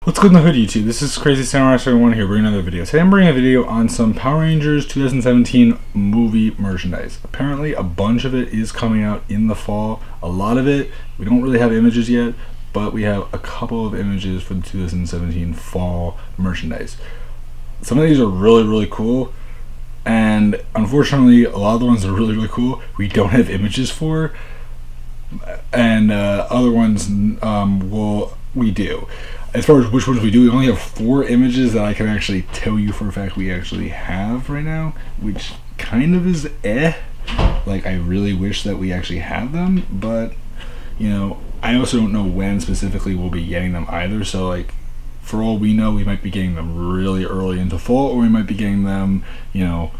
What's good in the hood, YouTube? This is Crazy Samurai 1 here bringing another video. Today I'm bringing a video on some Power Rangers 2017 movie merchandise. Apparently a bunch of it is coming out in the fall. A lot of it, we don't really have images yet, but we have a couple of images for the 2017 fall merchandise. Some of these are really cool, and unfortunately a lot of the ones that are really cool we don't have images for, and other ones we do. As far as which ones we do, we only have 4 images that I can actually tell you for a fact we actually have right now, which kind of is like, I really wish that we actually had them, but you know, I also don't know when specifically we'll be getting them either. So like, for all we know, we might be getting them really early into fall, or we might be getting them, you know,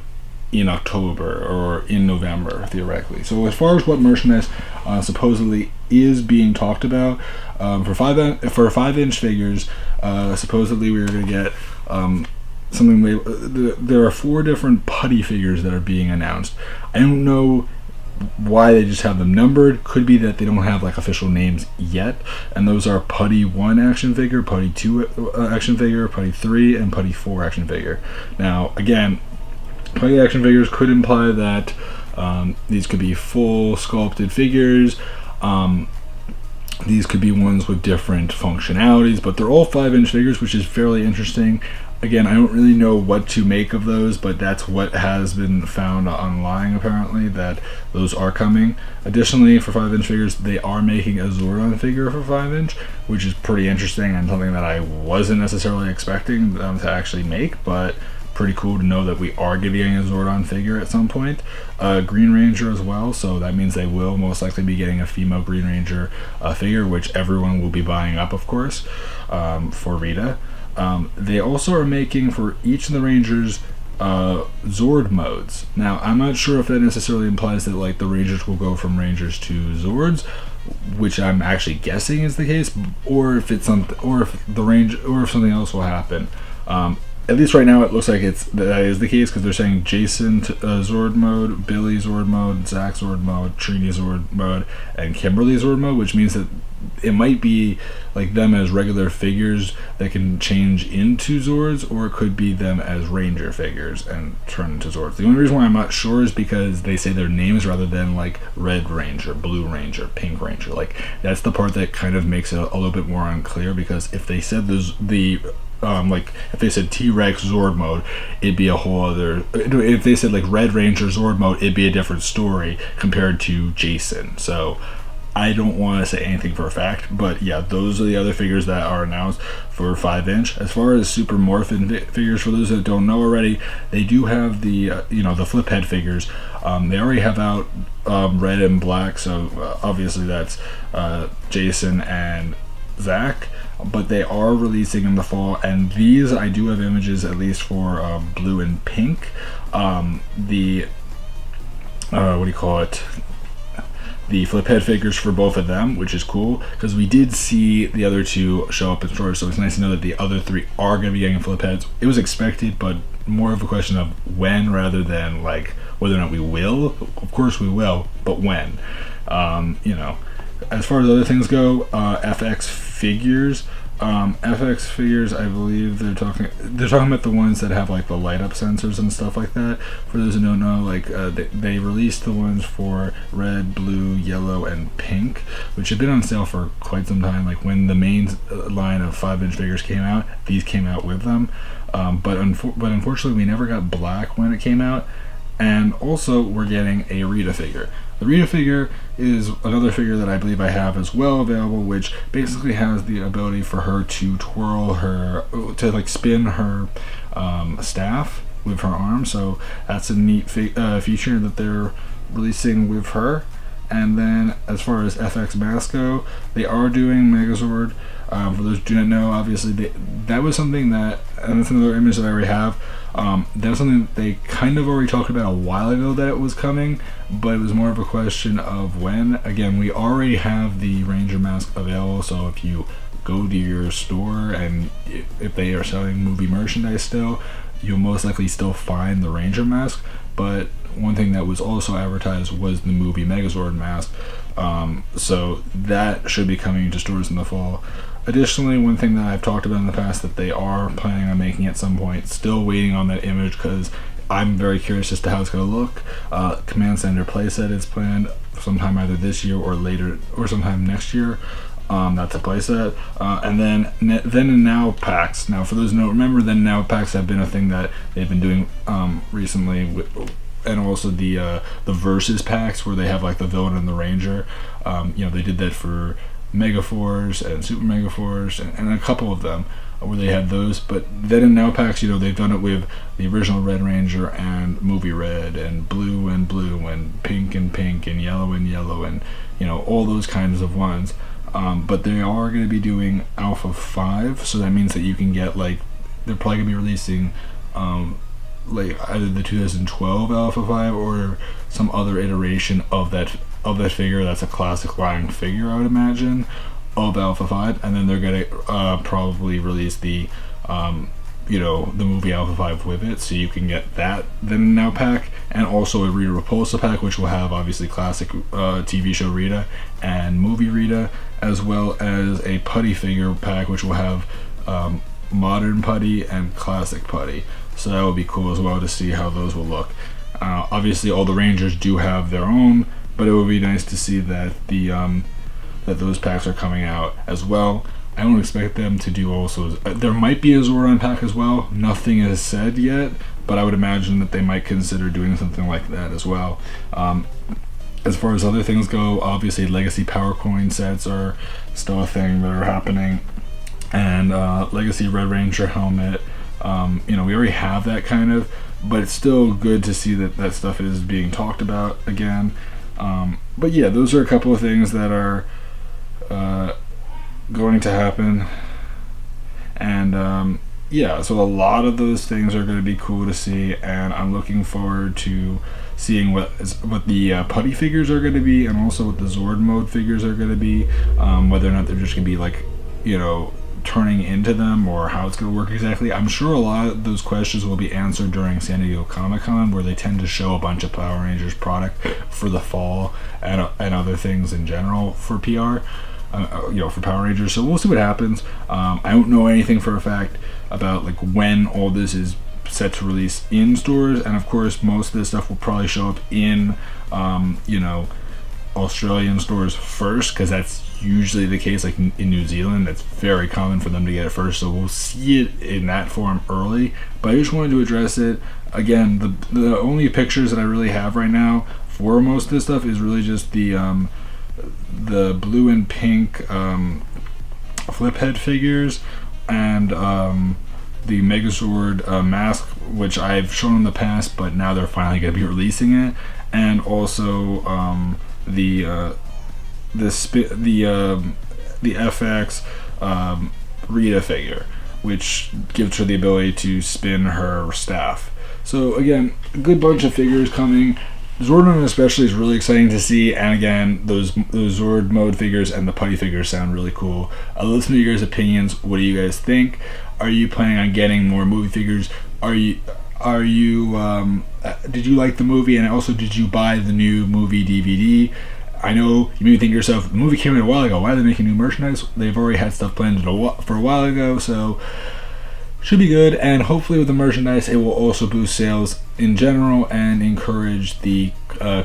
in October or in November theoretically. So as far as what merchandise supposedly is being talked about, for 5-inch figures, supposedly we are going to get something. There are 4 different putty figures that are being announced. I don't know why they just have them numbered. Could be that they don't have like official names yet, and those are Putty 1 action figure, Putty 2 action figure, Putty 3, and Putty 4 action figure. Now again, Putty action figures could imply that these could be full sculpted figures. These could be ones with different functionalities, but they're all 5-inch figures, which is fairly interesting. Again, I don't really know what to make of those, but that's what has been found online apparently, that those are coming. Additionally, for 5-inch figures, they are making a Zordon figure for 5-inch, which is pretty interesting and something that I wasn't necessarily expecting them to actually make, but pretty cool to know that we are getting a Zordon figure at some point. Green Ranger as well, so that means they will most likely be getting a female Green Ranger figure, which everyone will be buying up, of course, for Rita. They also are making for each of the Rangers Zord modes. Now, I'm not sure if that necessarily implies that like the Rangers will go from Rangers to Zords, which I'm actually guessing is the case, or if it's something, or if something else will happen. At least right now it looks like that is the case, because they're saying Jason Zord mode, Billy Zord mode, Zach Zord mode, Trini Zord mode, and Kimberly Zord mode, which means that it might be like them as regular figures that can change into Zords, or it could be them as Ranger figures and turn into Zords. The only reason why I'm not sure is because they say their names rather than like Red Ranger, Blue Ranger, Pink Ranger. Like, that's the part that kind of makes it a little bit more unclear, because if they said like if they said T-Rex Zord mode, it'd be a whole other. If they said like Red Ranger Zord mode, it'd be a different story compared to Jason. So I don't want to say anything for a fact, but yeah, those are the other figures that are announced for 5-inch. As far as Super Morphin figures, for those that don't know already, they do have the the flip head figures. They already have out red and black, so obviously that's Jason and Zach, but they are releasing in the fall, and these I do have images at least for blue and pink. The what do you call it? The flip head figures for both of them, which is cool, because we did see the other 2 show up in stores, so it's nice to know that the other 3 are going to be getting flip heads. It was expected, but more of a question of when rather than like whether or not we will. Of course we will, but when. As far as other things go, FX figures. FX figures, I believe they're talking about the ones that have like the light up sensors and stuff like that. For those who don't know, like they released the ones for red, blue, yellow, and pink, which have been on sale for quite some time. Like when the main line of 5-inch figures came out, these came out with them. But unfortunately, we never got black when it came out. And also, we're getting a Rita figure. The Rita figure is another figure that I believe I have as well available, which basically has the ability for her to like spin her staff with her arm. So that's a neat feature that they're releasing with her. And then as far as FX masks go, they are doing Megazord. For those who do not know, obviously that was something that, and that's another image that I already have. That was something that they kind of already talked about a while ago that it was coming, but it was more of a question of when. Again, we already have the Ranger mask available, so if you go to your store and if they are selling movie merchandise still, you'll most likely still find the Ranger mask. But one thing that was also advertised was the movie Megazord mask, so that should be coming to stores in the fall. Additionally, one thing that I've talked about in the past that they are planning on making at some point, still waiting on that image because I'm very curious as to how it's going to look. Command Center playset is planned sometime either this year or later, or sometime next year. That's a playset. And then and now packs. Now, for those who don't remember, then and now packs have been a thing that they've been doing recently, and also the versus packs where they have like the villain and the ranger. They did that for Megaforce and Super Megaforce and a couple of them where they had those. But then and now packs, they've done it with the original Red Ranger and Movie Red and Blue and Pink and Yellow and all those kinds of ones. But they are going to be doing Alpha 5, so that means that you can get they're probably going to be releasing either the 2012 Alpha 5 or some other iteration of that figure. That's a classic line figure, I would imagine, of Alpha 5, and then they're going to probably release the the movie Alpha 5 with it, so you can get that then now pack, and also a Rita Repulsa pack, which will have obviously classic TV show Rita and movie Rita, as well as a Putty figure pack, which will have modern Putty and classic Putty. So that would be cool as well to see how those will look. Obviously, all the Rangers do have their own, but it would be nice to see that that those packs are coming out as well. I don't expect them to do also. There might be a Zordon pack as well. Nothing is said yet, but I would imagine that they might consider doing something like that as well. As far as other things go, obviously Legacy Power Coin sets are still a thing that are happening, and Legacy Red Ranger helmet. We already have that kind of, but it's still good to see that stuff is being talked about again. But yeah, those are a couple of things that are going to happen, and so a lot of those things are going to be cool to see, and I'm looking forward to seeing what the Putty figures are going to be, and also what the Zord mode figures are going to be, whether or not they're just going to be turning into them, or how it's going to work exactly. I'm sure a lot of those questions will be answered during San Diego Comic-Con, where they tend to show a bunch of Power Rangers product for the fall and other things in general for PR. For Power Rangers, so we'll see what happens. I don't know anything for a fact about when all this is set to release in stores, and of course most of this stuff will probably show up in Australian stores first, because that's usually the case. In New Zealand, it's very common for them to get it first, so we'll see it in that form early. But I just wanted to address it again. The only pictures that I really have right now for most of this stuff is really just the blue and pink flip head figures, and the Megazord mask, which I've shown in the past, but now they're finally going to be releasing it, and also the FX Rita figure, which gives her the ability to spin her staff. So again, a good bunch of figures coming. Zordon especially is really exciting to see, and again, those Zord mode figures and the Putty figures sound really cool. I'll listen to your guys' opinions. What do you guys think? Are you planning on getting more movie figures? Did you like the movie, and also did you buy the new movie DVD? I know you may think to yourself, the movie came out a while ago, why are they making new merchandise? They've already had stuff planned for a while ago, so should be good. And hopefully with the merchandise, it will also boost sales in general and encourage the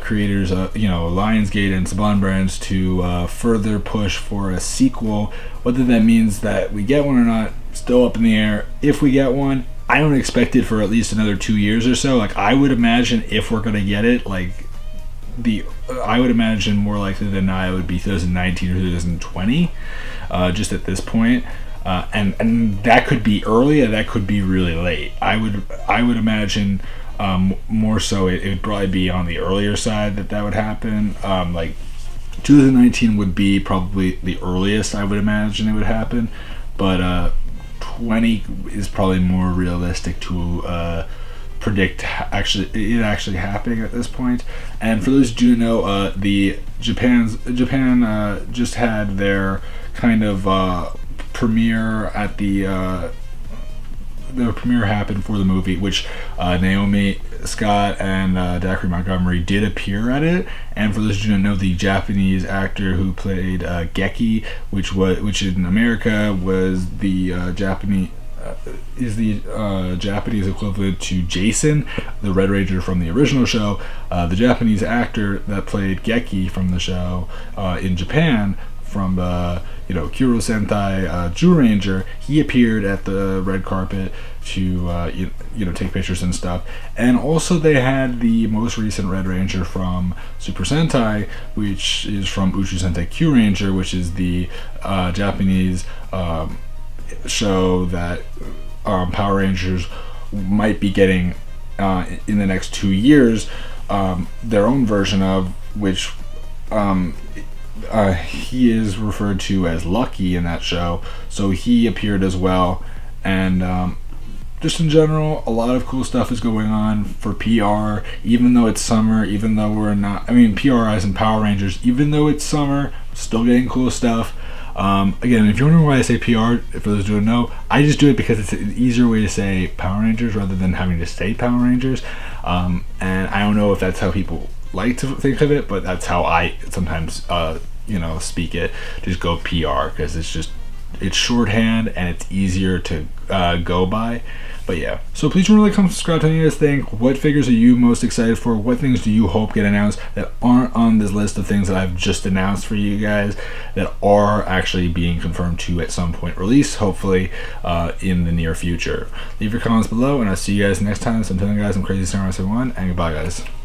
creators, Lionsgate and Sublime Brands to further push for a sequel. Whether that means that we get one or not, still up in the air. If we get one, I don't expect it for at least another 2 years or so. I would imagine if we're gonna get it, I would imagine more likely than not it would be 2019 or 2020, just at this point. And that could be early, and that could be really late. I would imagine more so it would probably be on the earlier side that would happen. 2019 would be probably the earliest I would imagine it would happen, but 20 is probably more realistic to predict it actually happening at this point. And for those who do know, Japan just had their kind of premiere at the the premiere happened for the movie, which Naomi Scott and Zachary Montgomery did appear at it. And for those who don't know, the Japanese actor who played Geki, which in America was the Japanese Japanese equivalent to Jason, the Red Ranger from the original show. The Japanese actor that played Geki from the show in Japan, from Kuro Sentai Jew Ranger, he appeared at the red carpet to take pictures and stuff. And also they had the most recent Red Ranger from Super Sentai, which is from Uchu Sentai Q Ranger, which is the Japanese show that Power Rangers might be getting in the next 2 years, their own version of, which he is referred to as Lucky in that show, so he appeared as well. And just in general, a lot of cool stuff is going on for PR, even though it's summer, even though we're not, PR as in Power Rangers, even though it's summer, still getting cool stuff. Again, if you're wondering why I say PR, for those who don't know, I just do it because it's an easier way to say Power Rangers rather than having to say Power Rangers. And I don't know if that's how people like to think of it, but that's how I sometimes, speak it. Just go PR, because it's shorthand and it's easier to go by. But yeah, so please remember to come subscribe. Tell me what you guys think. What figures are you most excited for? What things do you hope get announced that aren't on this list of things that I've just announced for you guys, that are actually being confirmed to at some point release, hopefully in the near future? Leave your comments below, and I'll see you guys next time. So until then, guys, I'm Crazy Star 1, and goodbye, guys.